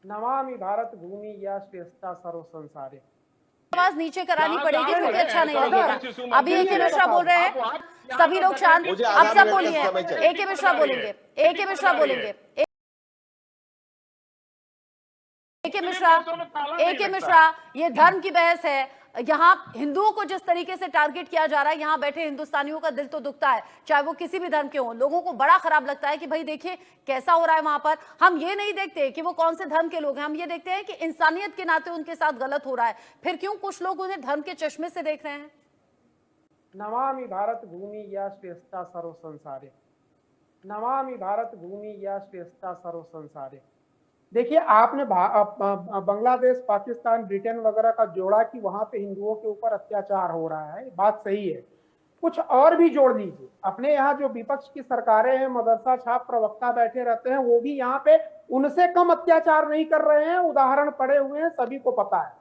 नमामि भारत भूमि या श्रेष्ठा सर्व संसारे। आवाज नीचे करानी पड़ेगी क्योंकि अच्छा नहीं लगेगा। अभी ए.के. मिश्रा बोल रहे हैं, सभी लोग शांत, अब सब बोलिए। ए.के. मिश्रा बोलेंगे, ए.के. मिश्रा बोलेंगे, ए.के. मिश्रा, ये धर्म की बहस है। यहाँ हिंदुओं को जिस तरीके से टारगेट किया जा रहा है, यहाँ बैठे हिंदुस्तानियों का दिल तो दुखता है, चाहे वो किसी भी धर्म के हों। लोगों को बड़ा खराब लगता है कि भाई देखिए कैसा हो रहा है वहां पर। हम ये नहीं देखते कि वो कौन से धर्म के लोग हैं, हम ये देखते हैं कि इंसानियत के नाते उनके साथ गलत हो रहा है। फिर क्यों कुछ लोग उन्हें धर्म के चश्मे से देख रहे हैं? नमामि भारत भूमि या श्रेष्ठा सर्व संसारे। नमामि भारत भूमि या श्रेष्ठा सर्व संसारे। देखिए, आपने बांग्लादेश, पाकिस्तान, ब्रिटेन वगैरह का जोड़ा कि वहां पे हिंदुओं के ऊपर अत्याचार हो रहा है, बात सही है। कुछ और भी जोड़ दीजिए। अपने यहाँ जो विपक्ष की सरकारें हैं, मदरसा छाप प्रवक्ता बैठे रहते हैं, वो भी यहाँ पे उनसे कम अत्याचार नहीं कर रहे हैं। उदाहरण पड़े हुए हैं, सभी को पता है।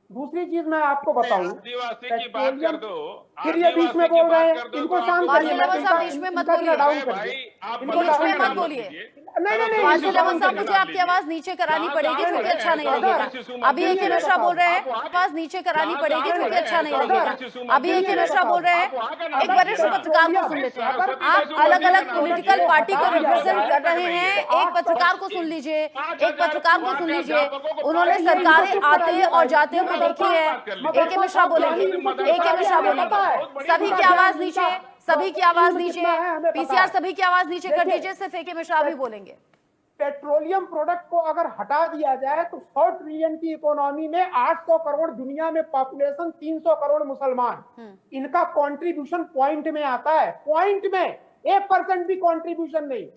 दूसरी चीज मैं आपको बताऊं, फिर ये बीच में बोल रहे हैं, इनको शांत करिए, बीच में मत बोलिए, मुझे आपकी आवाज नीचे करानी पड़ेगी क्योंकि अच्छा नहीं लगेगा। अभी ए.के. मिश्रा बोल रहे हैं, आवाज नीचे करानी पड़ेगी क्योंकि अच्छा नहीं लगेगा। अभी ए.के. मिश्रा बोल रहे हैं, एक वरिष्ठ पत्रकार को सुन लेते हैं। आप अलग अलग पॉलिटिकल पार्टी को रिप्रेजेंट कर रहे हैं, एक पत्रकार को सुन लीजिए, एक पत्रकार को सुन लीजिए। उन्होंने सरकारें आते और जाते हुए देखी है। ए.के. मिश्रा बोलेंगे, ए.के. मिश्रा बोलेंगे। सभी की आवाज नीचे, सभी की आवाज नीचे, पीसीआर सभी की आवाज नीचे कर दीजिए, सिर्फ ए.के. मिश्रा भी बोलेंगे। पेट्रोलियम प्रोडक्ट को अगर हटा दिया जाए तो 100 ट्रिलियन की इकोनॉमी में 800 करोड़ दुनिया में पॉपुलेशन, 300 करोड़ मुसलमान, इनका कंट्रीब्यूशन पॉइंट में आता है। पॉइंट में 1% भी कंट्रीब्यूशन नहीं।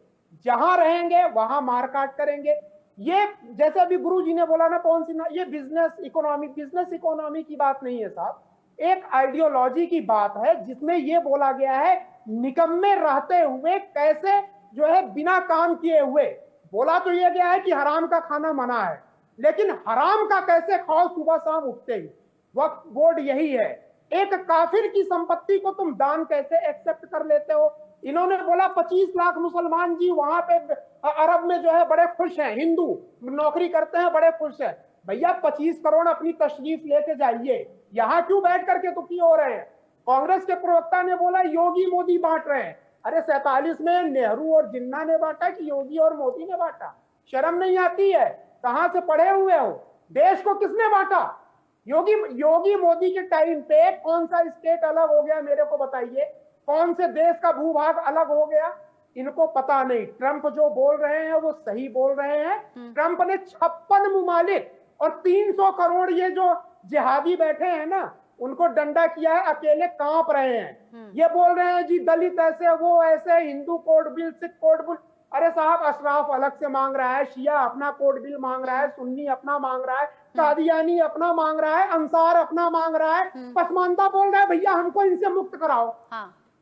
जहां रहेंगे वहां मारकाट करेंगे। ये जैसे अभी गुरु जी ने बोला ना, कौन सी ना, ये बिजनेस इकोनॉमी की बात नहीं है साहब, एक आइडियोलॉजी की बात है, जिसमें ये बोला गया है निकम्मे रहते हुए कैसे जो है बिना काम किए हुए। बोला तो ये गया है कि हराम का खाना मना है, लेकिन हराम का कैसे खाओ सुबह शाम उठते ही। वक्त बोर्ड यही है। एक काफिर की संपत्ति को तुम दान कैसे एक्सेप्ट कर लेते हो। इन्होंने बोला 25 लाख मुसलमान जी वहां पे अरब में जो है बड़े खुश हैं, हिंदू नौकरी करते हैं, बड़े खुश हैं। भैया 25 करोड़ अपनी तशरीफ लेके जाइए, यहाँ क्यों बैठ करके दुखी हो रहे हैं। कांग्रेस के प्रवक्ता ने बोला योगी मोदी बांट रहे हैं। अरे 47 में नेहरू और जिन्ना ने बांटा कि योगी और मोदी ने बांटा? शर्म नहीं आती है? कहां से पढ़े हुए हो? देश को किसने बांटा? योगी मोदी के टाइम पे कौन सा स्टेट अलग हो गया, मेरे को बताइए। कौन से देश का भूभाग अलग हो गया? इनको पता नहीं। ट्रंप जो बोल रहे हैं वो सही बोल रहे हैं। ट्रंप ने 56 ममालिक और 300 करोड़ ये जो जिहादी बैठे हैं ना, उनको डंडा किया है, अकेले कांप रहे हैं। ये बोल रहे हैं जी दलित ऐसे, वो ऐसे, Hindu code bill, Sikh code bill. अरे साहब, अशराफ अलग से मांग रहा है, शिया अपना कोड बिल मांग रहा है, सुन्नी अपना मांग रहा है, कादियानी अपना मांग रहा है, अंसार अपना मांग रहा है, पसमानदा बोल रहा है भैया हमको इनसे मुक्त कराओ,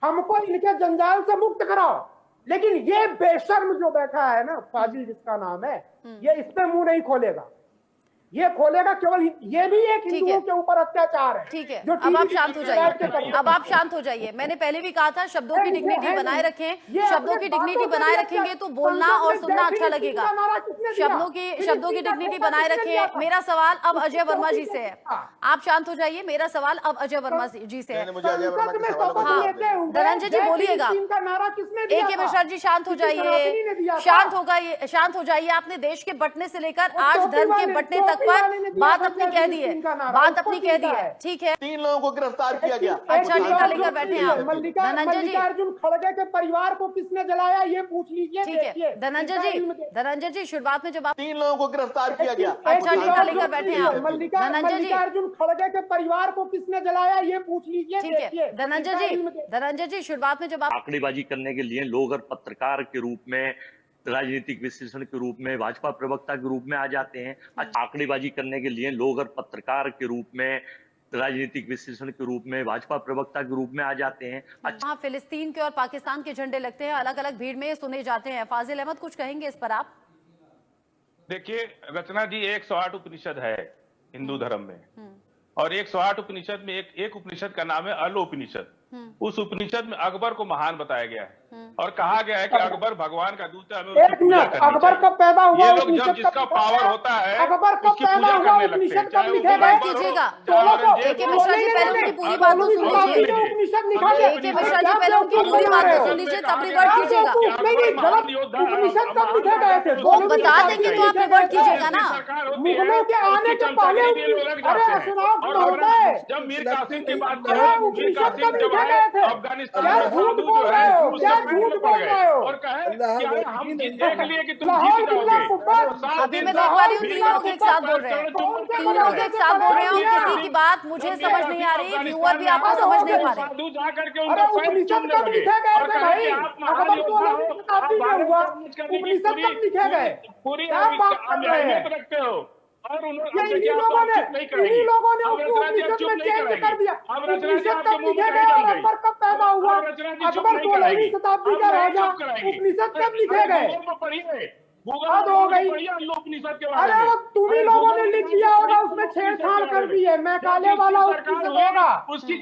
हमको इनके जंजाल से मुक्त कराओ। लेकिन ये बेशर्म जो बैठा है ना, फाजिल जिसका नाम है, ये इस पे मुंह नहीं खोलेगा। ये खोलेगा केवल, ये भी एक हिंदुओं के ऊपर अत्याचार है। ठीक है, अब आप शांत हो जाइए, अब आप शांत हो जाइए। मैंने पहले भी कहा था शब्दों की डिग्निटी बनाए रखें, शब्दों की डिग्निटी बनाए रखेंगे तो बोलना और सुनना अच्छा लगेगा। शब्दों की डिग्निटी बनाए रखें। मेरा सवाल अब अजय वर्मा जी से है, आप शांत हो जाइए। मेरा सवाल अब अजय वर्मा जी से है। धनंजय जी बोलिएगा। ए.के. मिश्रा जी शांत हो जाइए, शांत हो जाइए। आपने देश के बंटने से लेकर आज धर्म के बंटने तक पर बात अपनी कह दी है, बात अपनी कह दी है। ठीक है, 3 लोगों को गिरफ्तार किया गया। अच्छा, टीका लेकर बैठे हैं आप। मल्लिकार्जुन खड़गे के परिवार को किसने जलाया, ये पूछ लीजिए। ठीक है, धनंजय जी शुरुआत में जब आप 3 लोगों को गिरफ्तार किया गया। अच्छा, टीका लेकर बैठे हैं आप। मल्लिकार्जुन खड़गे के परिवार को किसने जलाया, ये पूछ लीजिए। ठीक है, धनंजय जी शुरुआत में जब आप आंकड़ेबाजी करने के लिए लोग अगर पत्रकार के रूप में, राजनीतिक विश्लेषण के रूप में, भाजपा प्रवक्ता के रूप में आ जाते हैं। आंकड़ेबाजी करने के लिए लोग अगर पत्रकार के रूप में, राजनीतिक विश्लेषण के रूप में, भाजपा प्रवक्ता के रूप में आ जाते हैं। अच्छा, फिलिस्तीन के और पाकिस्तान के झंडे लगते हैं, अलग अलग भीड़ में सुने जाते हैं। फाजिल अहमद कुछ कहेंगे इस पर आप? देखिए रचना जी, 108 उपनिषद है हिंदू धर्म में, और 108 उपनिषद में एक उपनिषद का नाम है अल उपनिषद। उस उपनिषद में अकबर को महान बताया गया है। और कहा गया है कि अकबर भगवान का दूत है, हमें उसकी एक पूजा मिनट, करनी अकबर चाहिए। कब पैदा हुआ? ये लोग उपनिषद जब कब जिसका लिखा पावर गया? होता है अकबर कब उसकी पैदा पूजा हुआ? करने लगते उपनिषद हैं, कब चाहे वो लिखे अकबर गए? हो, कीजिएगा। चाहे औरंगजेब ए.के. मिश्रा जी, पहले उनकी पूरी बात तो सुन लीजिए। उपनिषद लिखा गया। ए.के. मिश्रा जी, पहले उनकी पूरी बात तो सुन लीजिए, तब रिवर्ट कीजिएगा। उपनिषद कब लिखे गए थे? वो बता देंगे तो आप रिवर्ट कीजिएगा ना। मुगलों के आने के पहले अरे अशनाफ महोदय, जब मीर कासिम की बात अरे करें, मीर उपनिषद कासिम कब जब लिखे आए गए थे? अफगानिस्तान क्या में झूठ साधु बोल जो रहे है हो? वो क्या सब महल झूठ में बोल पड़ रहे गए हो? और कहे कि अरे हम देख लिए कि तुम लाहौर जीत बिल्ला जाओगे। कुब्बर। तो 7 अभी दिन मैं देख पा रही हूँ तीन लोग एक साथ बोल रहे हैं, तीन लोग एक साथ बोल रहे हैं और किसी की बात मुझे समझ नहीं आ रही, व्यूअर भी आपको समझ नहीं पा रहे। साधु जा करके अरे उनका पैर उपनिषद चूमने कब लगे लिखे गए और थे कहा भाई? कि आप महान अकबर योद्धा हो, 16वीं शताब्दी में आप हुआ। भारत करने की उपनिषद कब लिखे गए? पूरी क्या बात कर रहे हैं? अहमियत रखते हो और उन्होंने ये इन्हीं लोगों ने उसको उपनिषद में चेंज कर दिया। उपनिषद कब लिखे गए और अकबर कब पैदा हुआ? अकबर 16वीं शताब्दी का राजा। उपनिषद कब लिखे गए? हद हो गई। अरे वो तुम ही लोगों ने लिख दिया होगा, उसमें छेड़छाड़ कर दी है। मैकाले वाला उपनिषद होगा,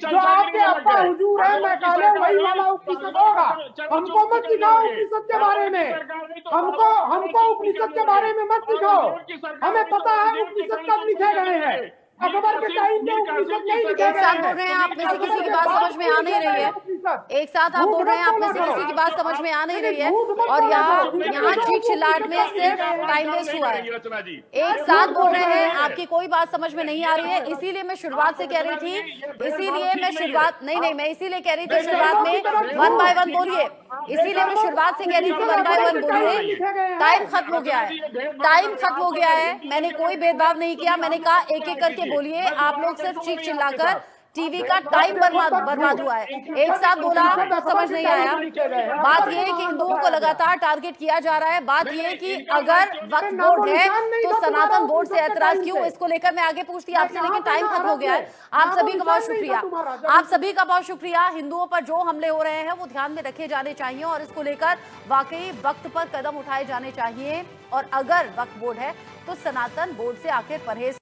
जो आपके अब्बा हुजूर है, मैकाले वही वाला उपनिषद होगा। हमको मत सिखाओ उपनिषद के बारे में, हमको उपनिषद के बारे में मत सिखाओ। हमें पता है उपनिषद कब लिखे गए हैं। अकबर के टाइम में उपनिषद नहीं लिखे एक गए साथ हैं। बोल रहे हैं, आप में से किसी की बात समझ में आ नहीं रही है। एक साथ आप बोल रहे हैं, आप में से किसी की बात समझ में आ नहीं रही है और यहाँ चीख चिल्लाहट में सिर्फ टाइम वेस्ट हुआ है। एक साथ बोल रहे हैं, आपकी कोई बात समझ में नहीं आ रही है, इसीलिए मैं शुरुआत से कह रही थी, इसीलिए मैं शुरुआत मैं इसीलिए कह रही थी शुरुआत में 1 बाय 1 बोलिए, इसीलिए मैं शुरुआत से कह रही थी 1 बाय 1 बोलिए। टाइम खत्म हो गया है, टाइम खत्म हो गया है। मैंने कोई भेदभाव नहीं किया, मैंने कहा एक एक करके बोलिए। आप लोग सिर्फ चीख चिल्लाकर टीवी का टाइम बर्बाद हुआ है। एक साथ बोला तो समझ नहीं आया। बात यह है कि हिंदुओं को लगातार टारगेट किया जा रहा है। बात यह है कि अगर वक्फ बोर्ड है तो सनातन बोर्ड से ऐतराज क्यों, इसको लेकर मैं आगे पूछती आपसे, लेकिन टाइम खत्म हो गया है। आप सभी का बहुत शुक्रिया, आप सभी का बहुत शुक्रिया। हिंदुओं पर जो हमले हो रहे हैं वो ध्यान में रखे जाने चाहिए और इसको लेकर वाकई वक्त पर कदम उठाए जाने चाहिए। और अगर वक्फ बोर्ड है तो सनातन बोर्ड से आखिर परहेज